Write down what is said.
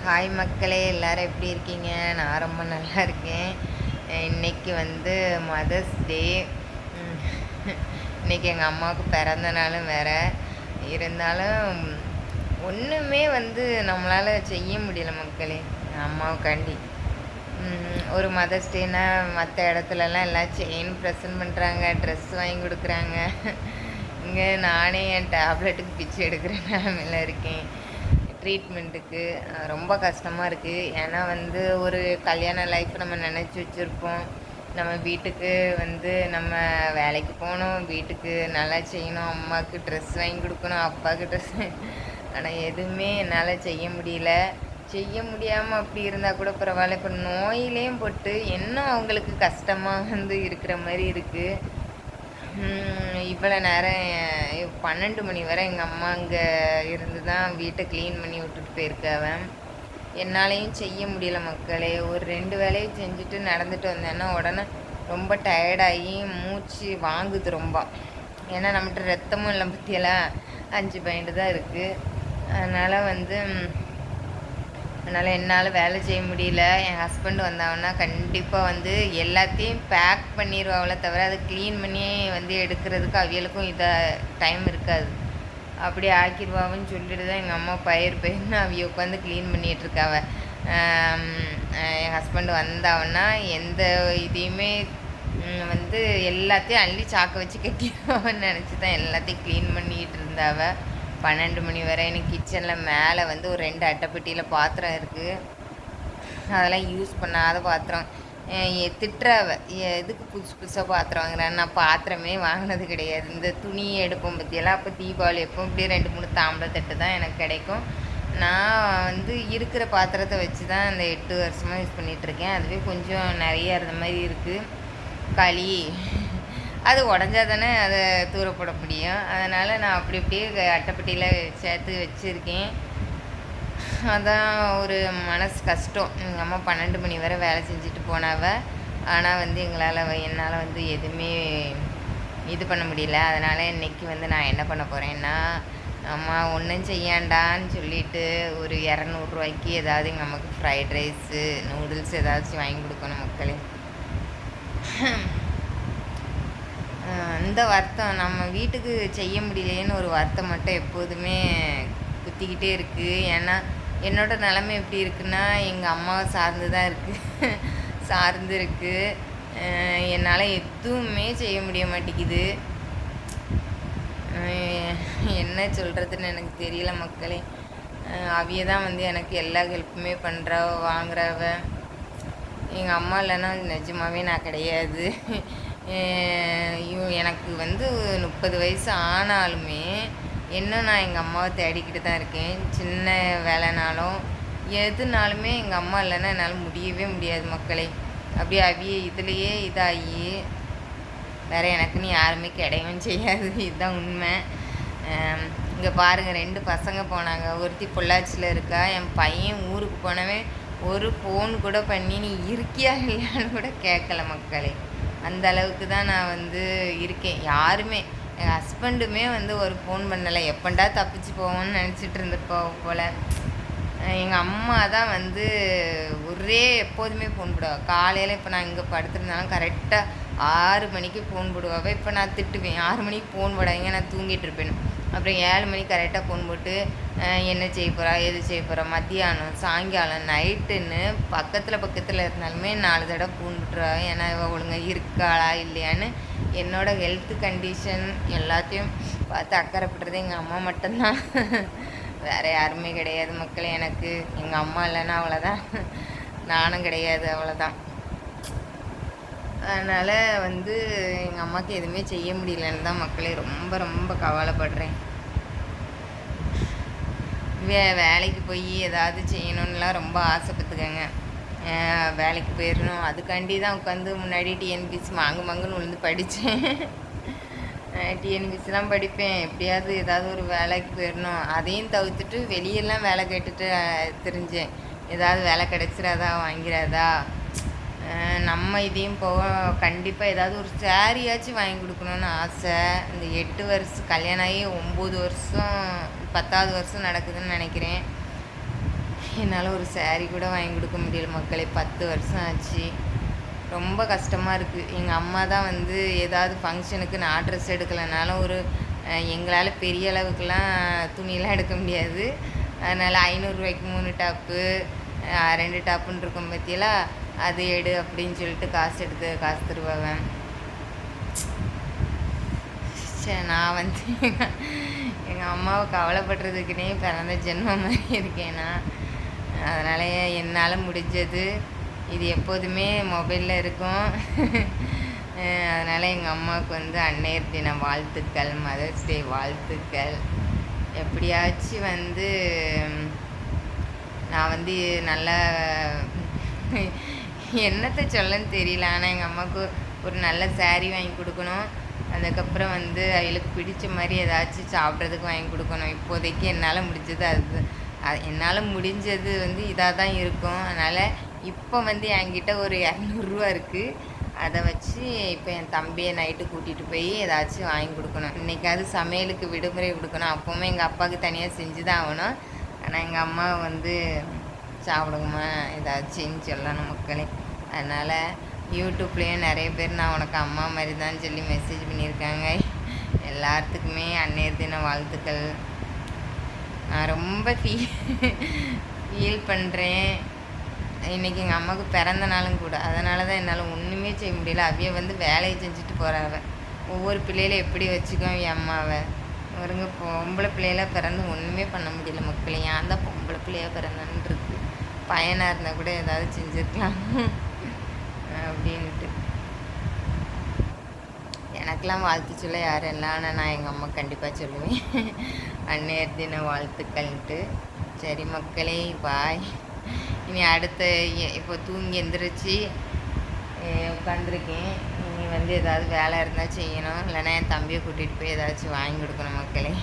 Hi மக்களே, எல்லாரும் எப்படி இருக்கீங்க? நான் ரொம்ப நல்லா இருக்கேன். இன்னைக்கு வந்து மதர்ஸ் டே. இன்னைக்கு எங்கள் அம்மாவுக்கு பிறந்த நாளும் வேறு. இருந்தாலும் ஒன்றுமே வந்து நம்மளால் செய்ய முடியல மக்களே, அம்மாவுக்காண்டி. ஒரு மதர்ஸ் டேனா மற்ற இடத்துலலாம் எல்லாம் செயின் ப்ரெசன்ட் பண்ணுறாங்க, ட்ரெஸ் வாங்கி கொடுக்குறாங்க. இங்கே நானே என் டேப்லெட்டுக்கு பிச்சை எடுக்கிற நிலமையில இருக்கேன். ட்ரீட்மெண்ட்டுக்கு ரொம்ப கஷ்டமாக இருக்குது. ஏன்னா வந்து ஒரு கல்யாண லைஃப் நம்ம நினச்சி வச்சுருப்போம். நம்ம வீட்டுக்கு வந்து நம்ம வேலைக்கு போகணும், வீட்டுக்கு நல்லா செய்யணும், அம்மாவுக்கு ட்ரெஸ் வாங்கி கொடுக்கணும், அப்பாவுக்கு ட்ரெஸ். ஆனால் எதுவுமே என்னால் செய்ய முடியல. செய்ய முடியாமல் அப்படி இருந்தால் கூட பரவாயில்ல. இப்போ நோயிலையும் போட்டு இன்னும் அவங்களுக்கு கஷ்டமாக வந்து இருக்கிற மாதிரி இருக்குது. இவ்வளோ நேரம் 12 மணி வரை எங்கள் அம்மா அங்கே இருந்து தான் வீட்டை க்ளீன் பண்ணி விட்டுட்டு போயிருக்காவன். என்னாலையும் செய்ய முடியல மக்களே. ஒரு 2 வேலையும் செஞ்சுட்டு நடந்துட்டு வந்தேன்னா உடனே ரொம்ப டயர்டாகி மூச்சு வாங்குது ரொம்ப. ஏன்னா நம்மகிட்ட ரத்தமும் இல்லை பற்றியெல்லாம் 5 பாயிண்ட் தான் இருக்குது. அதனால் என்னால் வேலை செய்ய முடியல. என் ஹஸ்பண்ட் வந்தாங்கன்னா கண்டிப்பாக வந்து எல்லாத்தையும் பேக் பண்ணிடுவாங்களே தவிர அதை க்ளீன் பண்ணி வந்து எடுக்கிறதுக்கு அவியலுக்கும் டைம் இருக்காது. அப்படி ஆக்கிடுவாங்கன்னு சொல்லிட்டு தான் எங்கள் அம்மா பயிர்னு அவிய உட்காந்து க்ளீன் பண்ணிகிட்ருக்காவ. என் ஹஸ்பண்ட் வந்தாங்கன்னா எந்த இதையுமே வந்து எல்லாத்தையும் அள்ளி சாக்க வச்சு கட்டிடுவான்னு நினச்சி தான் எல்லாத்தையும் க்ளீன் பண்ணிகிட்டு இருந்தாவ. 12 மணி வரை எனக்கு கிச்சனில் மேலே வந்து ஒரு 2 அட்டைப்பெட்டியில் பாத்திரம் இருக்குது. அதெல்லாம் யூஸ் பண்ணாத பாத்திரம். திட்டுறாவ, எதுக்கு புதுசு புதுசாக பாத்திரம் வாங்குறேன். நான் பாத்திரமே வாங்கினது கிடையாது. இந்த துணி எடுப்போம் பற்றியெல்லாம் அப்போ தீபாவளி எப்போ இப்படியே 2-3 தாம்பளை தட்டு தான் எனக்கு கிடைக்கும். நான் வந்து இருக்கிற பாத்திரத்தை வச்சு தான் இந்த 8 வருஷமாக யூஸ் பண்ணிகிட்ருக்கேன். அதுவே கொஞ்சம் நிறைய இருந்த மாதிரி இருக்குது. களி அது உடஞ்சா தானே அதை தூரப்பட முடியும். அதனால் நான் அப்படி அப்படியே அட்டைப்பெட்டியில் சேர்த்து வச்சுருக்கேன். அதான் ஒரு மனசு கஷ்டம். எங்கள் அம்மா 12 மணி வரை வேலை செஞ்சுட்டு போனாவ. ஆனால் வந்து என்னால் வந்து எதுவுமே இது பண்ண முடியல. அதனால் இன்றைக்கி வந்து நான் என்ன பண்ண போகிறேன்னா, அம்மா ஒன்றும் செய்யாண்டான்னு சொல்லிவிட்டு ஒரு 200 ரூபாய்க்கு ஏதாவது எங்கள் அம்மாவுக்கு ஃப்ரைட் ரைஸு நூடுல்ஸ் ஏதாச்சும் வாங்கி கொடுக்கணும் மக்களே. இந்த வருத்தம் நம்ம வீட்டுக்கு செய்ய முடியலேன்னு ஒரு வருத்தம் மட்டும் எப்போதுமே குத்திக்கிட்டே இருக்குது. ஏன்னா என்னோடய நிலைமை எப்படி இருக்குன்னா, எங்கள் அம்மாவை சார்ந்து தான் இருக்குது. சார்ந்து இருக்குது. என்னால் எதுவுமே செய்ய முடிய மாட்டேங்குது. என்ன சொல்கிறதுன்னு எனக்கு தெரியல மக்களே. அவிய தான் வந்து எனக்கு எல்லா ஹெல்ப்புமே பண்ணுறவ, வாங்குறவ. எங்கள் அம்மா இல்லைன்னா நிஜமாவே நான் கிடையாது. எனக்கு வந்து 30 வயசு ஆனாலுமே இன்னும் நான் எங்கள் அம்மாவை தேடிக்கிட்டு தான் இருக்கேன். சின்ன வேலைனாலும் எதுனாலுமே எங்கள் அம்மா இல்லைன்னா என்னால் முடியவே முடியாது மக்களே. அப்படியே அவிய இதுலேயே இதாகி வேறு எனக்குன்னு யாருமே கிடையவும் செய்யாது. இதுதான் உண்மை. இங்கே பாருங்கள், 2 பசங்க போனாங்க. ஒருத்தி பொள்ளாச்சியில் இருக்கா. என் பையன் ஊருக்கு போனவே ஒரு ஃபோன் கூட பண்ணி நீ இருக்கியா இல்லையான்னு கூட கேட்கல மக்களே. அந்த அளவுக்கு தான் நான் வந்து இருக்கேன். யாருமே எங்கள் ஹஸ்பண்டுமே வந்து ஒரு ஃபோன் பண்ணலை. எப்பண்டா தப்பிச்சு போவோன்னு நினச்சிட்டு இருந்துருப்போம் போல். எங்கள் அம்மா தான் வந்து எப்போதுமே ஃபோன் போடுவாள். காலையில் இப்போ நான் இங்கே படுத்துருந்தாலும் கரெக்டாக 6 மணிக்கு ஃபோன் போடுவாள். இப்போ நான் திட்டுவேன், 6 மணிக்கு ஃபோன் போடாதீங்க, நான் தூங்கிட்டு இருப்பேன். அப்புறம் 7 மணிக்கு கரெக்டாக ஃபோன் போட்டு என்ன செய்ய போகிறா, எது செய்ய போகிறா, மத்தியானம், சாயங்காலம், நைட்டுன்னு பக்கத்தில் இருந்தாலுமே 4 தடவை ஃபோன் போட்டுருவா. ஏன்னா இவள் ஒழுங்காக இருக்காளா இல்லையான்னு என்னோடய ஹெல்த் கண்டிஷன் எல்லாத்தையும் பார்த்து அக்கறைப்படுறது எங்கள் அம்மா மட்டும்தான். வேறு யாருமே கிடையாது மக்களே. எனக்கு எங்கள் அம்மா இல்லைன்னா அவ்வளோதான், நானும் கிடையாது, அவ்வளோதான். அதனால் வந்து எங்கள் அம்மாவுக்கு எதுவுமே செய்ய முடியலன்னு தான் மக்களே ரொம்ப ரொம்ப கவலைப்படுறேன். வேலைக்கு போய் ஏதாவது செய்யணுன்னுலாம் ரொம்ப ஆசைப்பட்டுக்கங்க. வேலைக்கு போயிடணும், அதுக்காண்டி தான் உட்காந்து முன்னாடி டிஎன்பிசி மங்குன்னு விழுந்து படித்தேன். டிஎன்பிசிலாம் படிப்பேன். எப்படியாவது ஏதாவது ஒரு வேலைக்கு போயிடணும். அதையும் தவிர்த்துட்டு வெளியெல்லாம் வேலை கேட்டுட்டு தெரிஞ்சேன். ஏதாவது வேலை கிடைச்சிடாதா, வாங்கிறாதா, நம்ம இதையும் போக கண்டிப்பாக ஏதாவது ஒரு சாரியாச்சும் வாங்கி கொடுக்கணுன்னு ஆசை. இந்த 8 வருஷம் கல்யாணம் ஆகி 9 வருஷம் 10வது வருஷம் நடக்குதுன்னு நினைக்கிறேன். என்னால் ஒரு saree கூட வாங்கி கொடுக்க முடியல மக்களே. 10 வருஷம் ஆச்சு. ரொம்ப கஷ்டமாக இருக்குது. எங்கள் அம்மா தான் வந்து ஏதாவது ஃபங்க்ஷனுக்கு நான் ட்ரெஸ் எடுக்கலைனாலும் எங்களால் பெரிய அளவுக்குலாம் துணியெல்லாம் எடுக்க முடியாது. அதனால் ரூ. 500க்கு 3 டாப்பு 2 டாப்புன்னு இருக்கும் பற்றியெல்லாம் அது எடு அப்படின்னு சொல்லிட்டு காசு தருவாங்க. சரி, நான் வந்து எங்கள் அம்மாவை கவலைப்படுறதுக்குன்னே பிறந்த ஜென்மம் மாதிரி இருக்கேன்னா, அதனால் என்னால் முடிஞ்சது இது எப்போதுமே மொபைலில் இருக்கும். அதனால் எங்கள் அம்மாவுக்கு வந்து அன்னையர் தின வாழ்த்துக்கள், மதர்ஸ் டே வாழ்த்துக்கள். எப்படியாச்சும் வந்து நான் வந்து நல்லா என்னத்தை சொல்லன்னு தெரியல. ஆனால் எங்கள் அம்மாவுக்கு ஒரு நல்ல saree வாங்கி கொடுக்கணும். அதுக்கப்புறம் வந்து அவங்களுக்கு பிடிச்ச மாதிரி ஏதாச்சும் சாப்பிட்றதுக்கு வாங்கி கொடுக்கணும். இப்போதைக்கு என்னால் முடிஞ்சது என்னால் முடிஞ்சது வந்து இதாக தான் இருக்கும். அதனால் இப்போ வந்து என்கிட்ட ஒரு ரூ. 200 இருக்குது. அதை வச்சு இப்போ என் தம்பியை நைட்டு கூட்டிகிட்டு போய் ஏதாச்சும் வாங்கி கொடுக்கணும். இன்றைக்காவது சமையலுக்கு விடுமுறை கொடுக்கணும். அப்போவுமே எங்கள் அப்பாவுக்கு தனியாக செஞ்சு தான் ஆகணும். ஆனால் எங்கள் அம்மா வந்து சாப்பிடுங்கம்மா ஏதாச்சுன்னு சொல்லணும் மக்களே. அதனால் யூடியூப்லேயும் நிறைய பேர் நான் உனக்கு அம்மா மாதிரி தான் சொல்லி மெசேஜ் பண்ணியிருக்காங்க. எல்லாத்துக்குமே அன்னையர் தின வாழ்த்துக்கள். நான் ரொம்ப ஃபீல் பண்ணுறேன். இன்றைக்கி எங்கள் அம்மாவுக்கு பிறந்த நாளும் கூட. அதனால தான் என்னால் ஒன்றுமே செய்ய முடியல. அவிய வந்து வேலையை செஞ்சுட்டு போகிறாவ. ஒவ்வொரு பிள்ளைகளை எப்படி வச்சுக்கோம் என் அம்மாவை. ஒருங்க பொம்பளை பிள்ளையெல்லாம் பிறந்து ஒன்றுமே பண்ண முடியல மக்களே. ஏன் தான் பொம்பளை பிள்ளையாக பிறந்தான்னு இருக்கு. பையனாக இருந்தால் கூட ஏதாவது செஞ்சுருக்கலாம் அப்படின்ட்டு. எனக்கெலாம் வாழ்த்து சொல்ல யாரும் இல்லை. ஆனால் நான் எங்கள் அம்மா கண்டிப்பாக சொல்லுவேன் அன்னையர் தின வாழ்த்துக்கள்ன்ட்டு. சரி மக்களே, பாய். இனி அடுத்த இப்போ தூங்கி எந்திரிச்சு உட்காந்துருக்கேன். இனி வந்து ஏதாவது வேலை இருந்தால் செய்யணும். இல்லைன்னா என் தம்பியை கூட்டிகிட்டு போய் ஏதாச்சும் வாங்கி கொடுக்கணும் மக்களே.